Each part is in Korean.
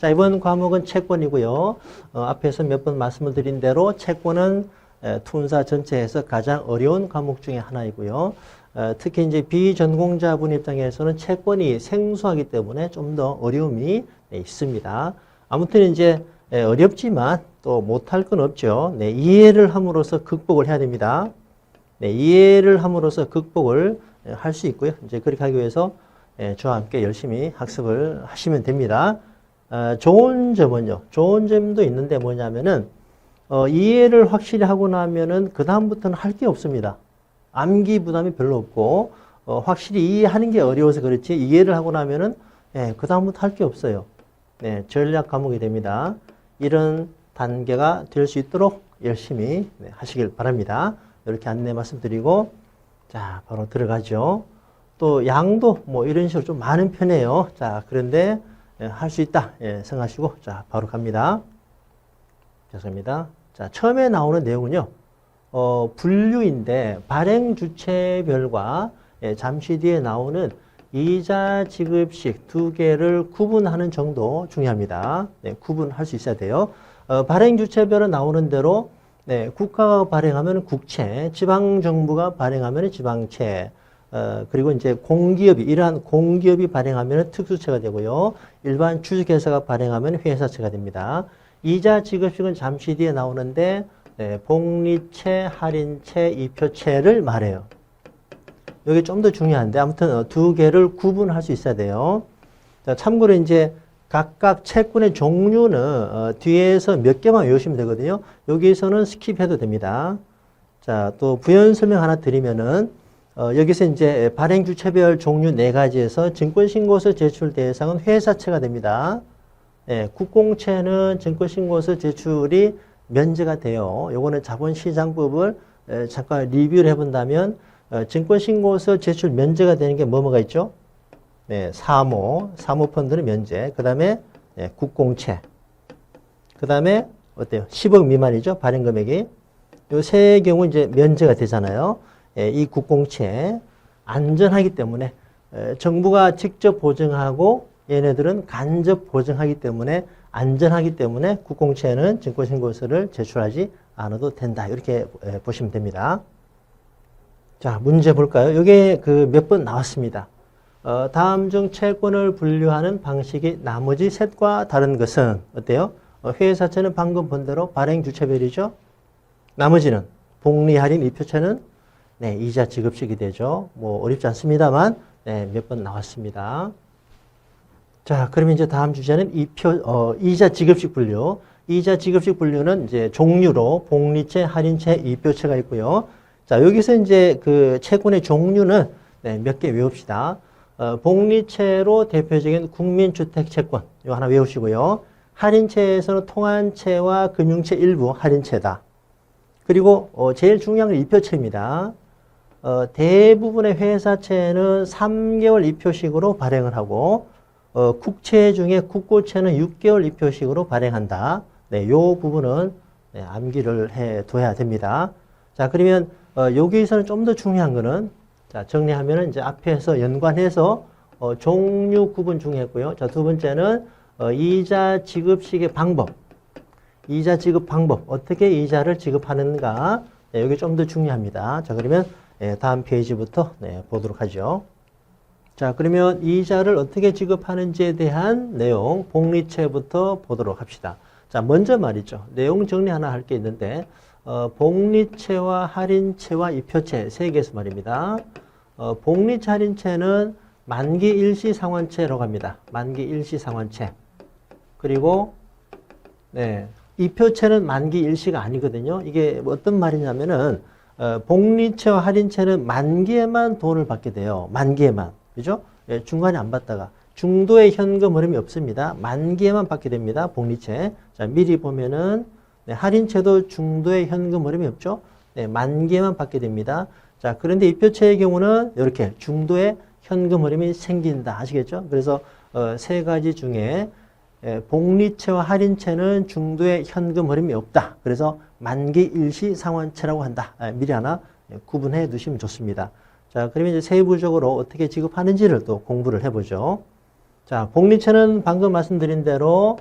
자, 이번 과목은 채권이고요. 앞에서 몇 번 말씀을 드린 대로 채권은 투운사 전체에서 가장 어려운 과목 중에 하나이고요. 특히 이제 비전공자분 입장에서는 채권이 생소하기 때문에 좀 더 어려움이 있습니다. 아무튼 이제 어렵지만 또 못할 건 없죠. 네, 이해를 함으로써 극복을 해야 됩니다. 네, 이해를 함으로써 극복을 할 수 있고요. 이제 그렇게 하기 위해서 저와 함께 열심히 학습을 하시면 됩니다. 좋은 점은요. 좋은 점도 있는데 뭐냐면은 이해를 확실히 하고 나면은 그 다음부터는 할 게 없습니다. 암기 부담이 별로 없고 확실히 이해하는 게 어려워서 그렇지 이해를 하고 나면은 그 다음부터 할 게 없어요. 네, 전략 과목이 됩니다. 이런 단계가 될 수 있도록 열심히 하시길 바랍니다. 이렇게 안내 말씀드리고 자 바로 들어가죠. 또 양도 뭐 이런 식으로 좀 많은 편이에요. 자 그런데 할 수 있다 생각하시고 자 바로 갑니다. 죄송합니다. 자 처음에 나오는 내용은요. 분류인데 발행 주체별과 잠시 뒤에 나오는 이자 지급식 두 개를 구분하는 정도 중요합니다. 네, 구분할 수 있어야 돼요. 발행 주체별은 나오는 대로 네, 국가가 발행하면 국채, 지방정부가 발행하면 지방채, 그리고 이제 공기업이, 이러한 공기업이 발행하면 특수채가 되고요. 일반 주식회사가 발행하면 회사채가 됩니다. 이자 지급식은 잠시 뒤에 나오는데, 네, 복리채, 할인채, 이표채를 말해요. 여기 좀 더 중요한데, 아무튼 두 개를 구분할 수 있어야 돼요. 자, 참고로 이제 각각 채권의 종류는 뒤에서 몇 개만 외우시면 되거든요. 여기에서는 스킵해도 됩니다. 자, 또 부연 설명 하나 드리면은, 여기서 이제 발행 주체별 종류 4가지에서 증권신고서 제출 대상은 회사채가 됩니다. 네, 국공채는 증권신고서 제출이 면제가 돼요. 요거는 자본시장법을 잠깐 리뷰를 해본다면 증권신고서 제출 면제가 되는 게 뭐가 있죠? 네, 사모펀드는 면제. 그 다음에 국공채. 그 다음에 어때요? 10억 미만이죠? 발행 금액이. 요 세 경우 이제 면제가 되잖아요. 이 국공채 안전하기 때문에 정부가 직접 보증하고 얘네들은 간접 보증하기 때문에 안전하기 때문에 국공채는 증권신고서를 제출하지 않아도 된다. 이렇게 보시면 됩니다. 자, 문제 볼까요? 이게 그 몇 번 나왔습니다. 다음 중 채권을 분류하는 방식이 나머지 셋과 다른 것은 어때요? 회사채는 방금 본 대로 발행 주체별이죠. 나머지는 복리, 할인, 이표채는 네, 이자 지급식이 되죠. 뭐 어렵지 않습니다만 네, 몇 번 나왔습니다. 자, 그러면 이제 다음 주제는 이자 지급식 분류. 이자 지급식 분류는 이제 종류로 복리채, 할인채, 이표채가 있고요. 자, 여기서 이제 그 채권의 종류는 네, 몇 개 외웁시다. 복리채로 대표적인 국민주택채권, 이거 하나 외우시고요. 할인채에서는 통한채와 금융채 일부 할인채다. 그리고 제일 중요한 건 이표채입니다. 대부분의 회사채는 3개월 이표식으로 발행을 하고 국채 중에 국고채는 6개월 이표식으로 발행한다. 네, 요 부분은 네, 암기를 해둬야 됩니다. 자, 그러면 여기에서는 좀 더 중요한 거는 자, 정리하면은 이제 앞에서 연관해서 종류 구분 중요했고요. 자, 두 번째는 이자 지급식의 방법. 이자 지급 방법. 어떻게 이자를 지급하는가. 네, 여기 좀 더 중요합니다. 자, 그러면 다음 페이지부터 보도록 하죠. 자, 그러면 이자를 어떻게 지급하는지에 대한 내용, 복리채부터 보도록 합시다. 자, 먼저 말이죠. 내용 정리 하나 할 게 있는데, 복리채와 할인채와 이표채 세 개에서 말입니다. 복리채, 할인채는 만기 일시 상환채라고 합니다. 만기 일시 상환채. 그리고, 네, 이표채는 만기 일시가 아니거든요. 이게 어떤 말이냐면은, 복리채와 할인채는 만기에만 돈을 받게 돼요. 만기에만. 그죠? 예, 중간에 안 받다가. 중도에 현금 흐름이 없습니다. 만기에만 받게 됩니다. 복리채. 자, 미리 보면은, 네, 할인채도 중도에 현금 흐름이 없죠? 네, 만기에만 받게 됩니다. 자, 그런데 이표채의 경우는 이렇게 중도에 현금 흐름이 생긴다. 아시겠죠? 그래서 세 가지 중에 복리채와 할인채는 중도에 현금 흐름이 없다. 그래서 만기 일시 상환채라고 한다. 미리 하나 구분해 두시면 좋습니다. 자, 그러면 이제 세부적으로 어떻게 지급하는지를 또 공부를 해보죠. 자, 복리채는 방금 말씀드린 대로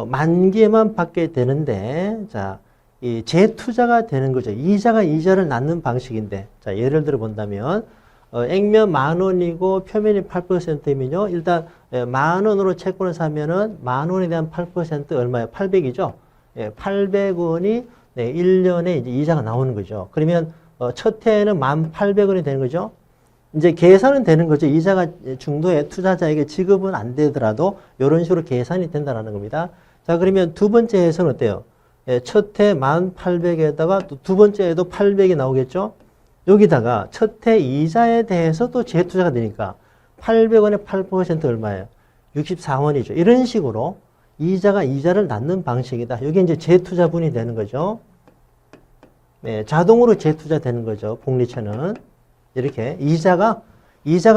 만기에만 받게 되는데, 자, 이 재투자가 되는 거죠. 이자가 이자를 낳는 방식인데, 자, 예를 들어 본다면, 액면 10,000원이고 표면이 8%이면요. 일단, 10,000원으로 채권을 사면은 10,000원에 대한 8% 얼마예요? 800이죠? 예, 800원이 네, 1년에 이제 이자가 나오는 거죠. 그러면, 첫 해에는 1,800원이 되는 거죠. 이제 계산은 되는 거죠. 이자가 중도에 투자자에게 지급은 안 되더라도 이런 식으로 계산이 된다는 겁니다. 자, 그러면 두 번째 해에서는 어때요? 예, 첫 해 1,800에다가 또 두 번째에도 800이 나오겠죠? 여기다가 첫 해 이자에 대해서 또 재투자가 되니까 800원에 8% 얼마예요? 64원이죠. 이런 식으로 이자가 이자를 낳는 방식이다. 이게 이제 재투자분이 되는 거죠. 네, 자동으로 재투자 되는 거죠. 복리채는. 이렇게 이자가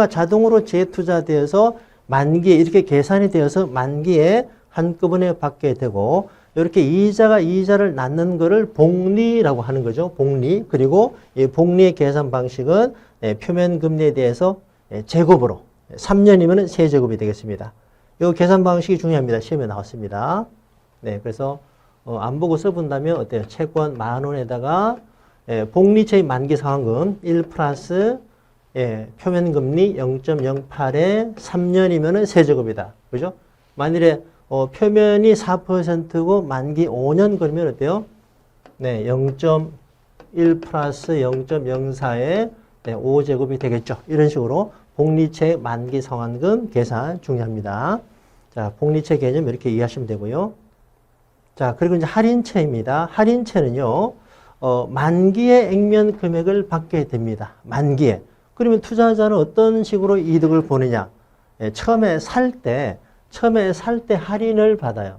자동으로 재투자되어서 만기에 이렇게 계산이 되어서 만기에 한꺼번에 받게 되고 이렇게 이자가 이자를 낳는 거를 복리라고 하는 거죠. 복리. 그리고 이 복리의 계산 방식은 표면 금리에 대해서 제곱으로 3년이면 세제곱이 되겠습니다. 이 계산 방식이 중요합니다. 시험에 나왔습니다. 네, 그래서 안 보고 써본다면 어때요? 채권 10,000원에다가 복리채의 만기 상환금 1 플러스 표면금리 0.08에 3년이면 세제곱이다. 그죠? 만일에 표면이 4%고 만기 5년 그러면 어때요? 네, 0.1 플러스 0.04에 5제곱이 되겠죠. 이런 식으로 복리채 만기 상환금 계산 중요합니다. 자, 복리채 개념 이렇게 이해하시면 되고요. 자, 그리고 이제 할인채입니다. 할인채는요, 만기에 액면 금액을 받게 됩니다. 만기에. 그러면 투자자는 어떤 식으로 이득을 보느냐? 처음에 살 때 할인을 받아요.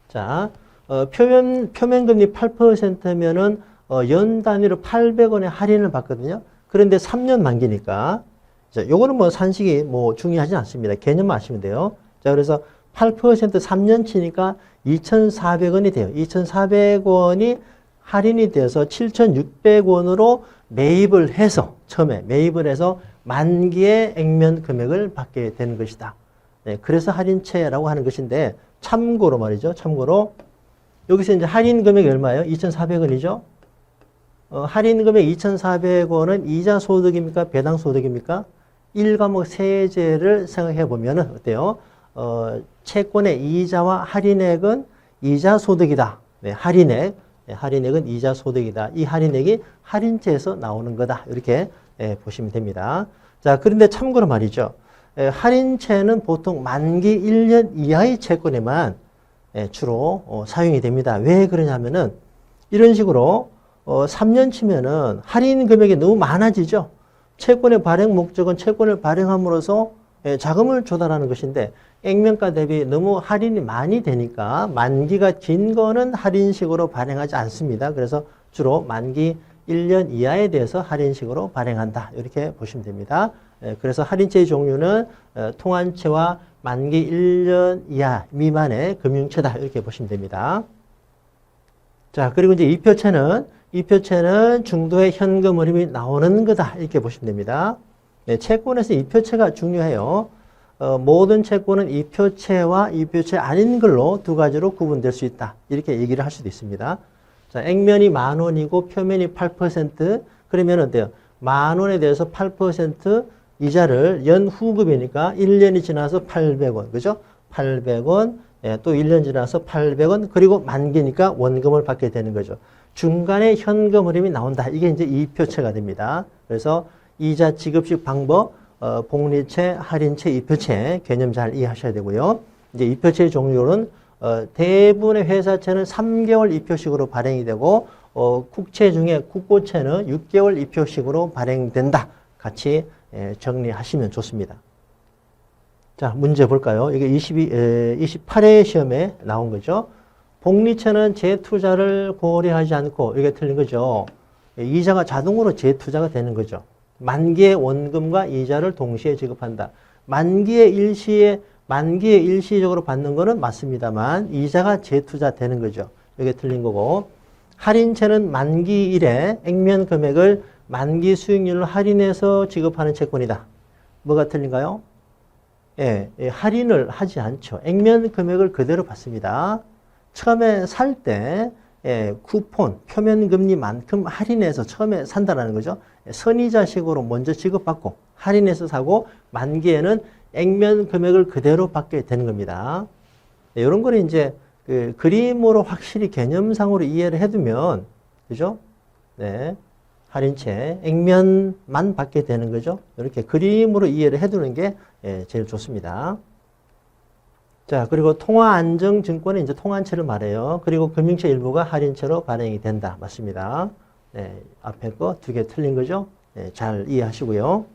자, 표면금리 8%면은 연 단위로 800원의 할인을 받거든요. 그런데 3년 만기니까. 자, 요거는 뭐 산식이 뭐 중요하지 않습니다. 개념만 아시면 돼요. 자, 그래서 8% 3년 치니까 2,400원이 돼요. 2,400원이 할인이 돼서 7,600원으로 매입을 해서, 처음에 매입을 해서 만기의 액면 금액을 받게 되는 것이다. 네, 그래서 할인채라고 하는 것인데, 참고로 말이죠. 참고로, 여기서 이제 할인 금액이 얼마예요? 2,400원이죠? 할인 금액 2,400원은 이자 소득입니까? 배당 소득입니까? 1과목 세제를 생각해 보면 어때요? 채권의 이자와 할인액은 이자 소득이다. 네, 할인액은 이자 소득이다. 이 할인액이 할인채에서 나오는 거다. 이렇게 보시면 됩니다. 자, 그런데 참고로 말이죠. 할인채는 보통 만기 1년 이하의 채권에만 주로 사용이 됩니다. 왜 그러냐면은 이런 식으로 3년 치면은 할인 금액이 너무 많아지죠. 채권의 발행 목적은 채권을 발행함으로써 자금을 조달하는 것인데 액면가 대비 너무 할인이 많이 되니까 만기가 긴 거는 할인식으로 발행하지 않습니다. 그래서 주로 만기 1년 이하에 대해서 할인식으로 발행한다. 이렇게 보시면 됩니다. 그래서 할인채의 종류는 통한채와 만기 1년 이하 미만의 금융채다. 이렇게 보시면 됩니다. 자, 그리고 이제 이표채는 중도에 현금 흐름이 나오는 거다. 이렇게 보시면 됩니다. 네, 채권에서 이표채가 중요해요. 모든 채권은 이표채와 이표채 아닌 걸로 두 가지로 구분될 수 있다. 이렇게 얘기를 할 수도 있습니다. 자, 액면이 10,000원이고 표면이 8%. 그러면 어때요? 10,000원에 대해서 8% 이자를 연후급이니까 1년이 지나서 800원. 그죠? 800원. 예, 또 1년 지나서 800원. 그리고 만기니까 원금을 받게 되는 거죠. 중간에 현금 흐름이 나온다. 이게 이제 이표채가 됩니다. 그래서 이자 지급식 방법, 복리채, 할인채, 이표채 개념 잘 이해하셔야 되고요. 이제 이표채의 종류는 대부분의 회사채는 3개월 이표식으로 발행이 되고 국채 중에 국고채는 6개월 이표식으로 발행된다. 같이 정리하시면 좋습니다. 자, 문제 볼까요? 이게 28회 시험에 나온 거죠. 복리채는 재투자를 고려하지 않고, 이게 틀린 거죠. 이자가 자동으로 재투자가 되는 거죠. 만기의 원금과 이자를 동시에 지급한다. 만기의 일시적으로 받는 거는 맞습니다만, 이자가 재투자 되는 거죠. 이게 틀린 거고, 할인채는 만기 일에 액면 금액을 만기 수익률로 할인해서 지급하는 채권이다. 뭐가 틀린가요? 할인을 하지 않죠. 액면 금액을 그대로 받습니다. 처음에 살 때 쿠폰, 표면금리만큼 할인해서 처음에 산다는 거죠. 선이자식으로 먼저 지급받고 할인해서 사고 만기에는 액면 금액을 그대로 받게 되는 겁니다. 이런 거는 이제 그 그림으로 확실히 개념상으로 이해를 해두면, 그죠? 네. 할인채, 액면만 받게 되는 거죠. 이렇게 그림으로 이해를 해두는 게 제일 좋습니다. 자, 그리고 통화안정증권은 이제 통한채를 말해요. 그리고 금융채 일부가 할인채로 발행이 된다. 맞습니다. 네, 앞에 거 두 개 틀린 거죠. 네, 잘 이해하시고요.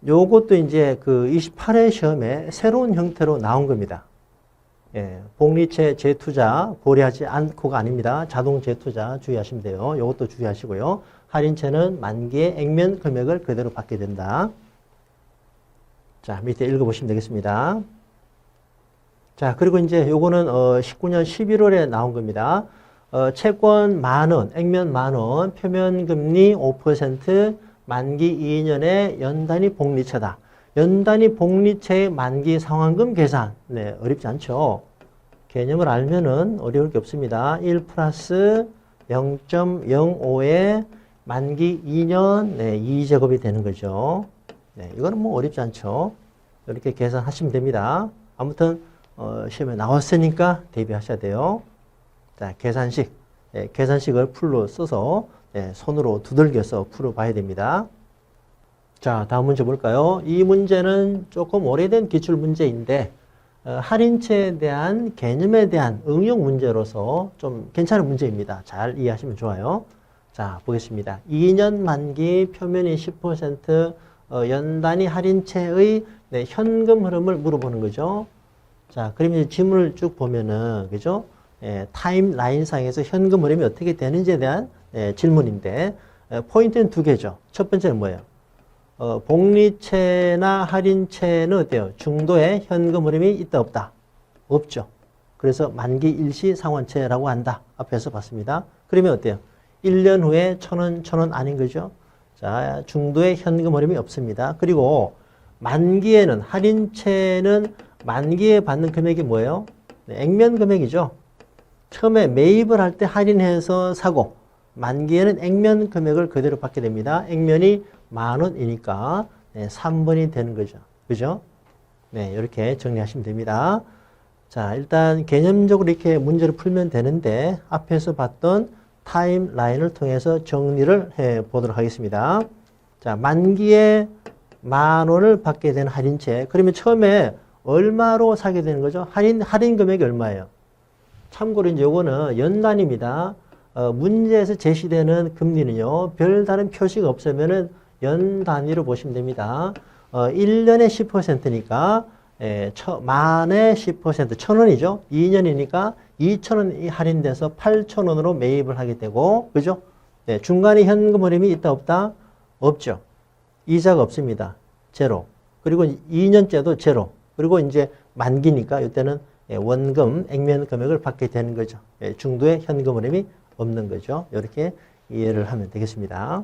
요것도 이제 그 28회 시험에 새로운 형태로 나온 겁니다. 복리채 재투자 고려하지 않고가 아닙니다. 자동 재투자 주의하시면 돼요. 요것도 주의하시고요. 할인채는 만기의 액면 금액을 그대로 받게 된다. 자, 밑에 읽어보시면 되겠습니다. 자, 그리고 이제 요거는 19년 11월에 나온 겁니다. 채권 만원, 액면 만원, 표면금리 5%, 만기 2년의 연단위 복리채다. 연단위 복리채의 만기 상환금 계산. 네, 어렵지 않죠. 개념을 알면은 어려울 게 없습니다. 1 플러스 0.05의 만기 2년, 2제곱이 되는 거죠. 네, 이거는 뭐 어렵지 않죠. 이렇게 계산하시면 됩니다. 아무튼, 시험에 나왔으니까 대비하셔야 돼요. 자, 계산식. 계산식을 풀로 써서 손으로 두들겨서 풀어봐야 됩니다. 자, 다음 문제 볼까요? 이 문제는 조금 오래된 기출문제인데 할인채에 대한 개념에 대한 응용 문제로서 좀 괜찮은 문제입니다. 잘 이해하시면 좋아요. 자, 보겠습니다. 2년 만기 표면이 10% 연단위 할인채의 현금 흐름을 물어보는 거죠. 자, 그럼 이제 지문을 쭉 보면은, 그죠? 타임라인상에서 현금 흐름이 어떻게 되는지에 대한 질문인데, 포인트는 두 개죠. 첫 번째는 뭐예요? 복리채나 할인채는 어때요? 중도에 현금 흐름이 있다, 없다? 없죠. 그래서 만기 일시 상환채라고 한다. 앞에서 봤습니다. 그러면 어때요? 1년 후에 1,000원, 1,000원 아닌 거죠? 자, 중도에 현금 흐름이 없습니다. 그리고 만기에는, 할인채는 만기에 받는 금액이 뭐예요? 액면 금액이죠. 처음에 매입을 할 때 할인해서 사고 만기에는 액면 금액을 그대로 받게 됩니다. 액면이 10,000원이니까 3번이 되는 거죠. 그죠? 네, 이렇게 정리하시면 됩니다. 자, 일단 개념적으로 이렇게 문제를 풀면 되는데 앞에서 봤던 타임라인을 통해서 정리를 해 보도록 하겠습니다. 자, 만기에 10,000원을 받게 된 할인채. 그러면 처음에 얼마로 사게 되는 거죠? 할인 금액이 얼마예요? 참고로 이제 요거는 연단입니다. 문제에서 제시되는 금리는요, 별다른 표시가 없으면은 연 단위로 보시면 됩니다. 1년에 10%니까, 만에 10%, 1,000원이죠. 2년이니까 2,000원이 할인돼서 8,000원으로 매입을 하게 되고, 그죠? 네, 중간에 현금 흐름이 있다, 없다? 없죠. 이자가 없습니다. 제로. 그리고 2년째도 제로. 그리고 이제 만기니까 이때는 원금, 액면 금액을 받게 되는 거죠. 중도에 현금 흐름이 없는 거죠. 이렇게 이해를 하면 되겠습니다.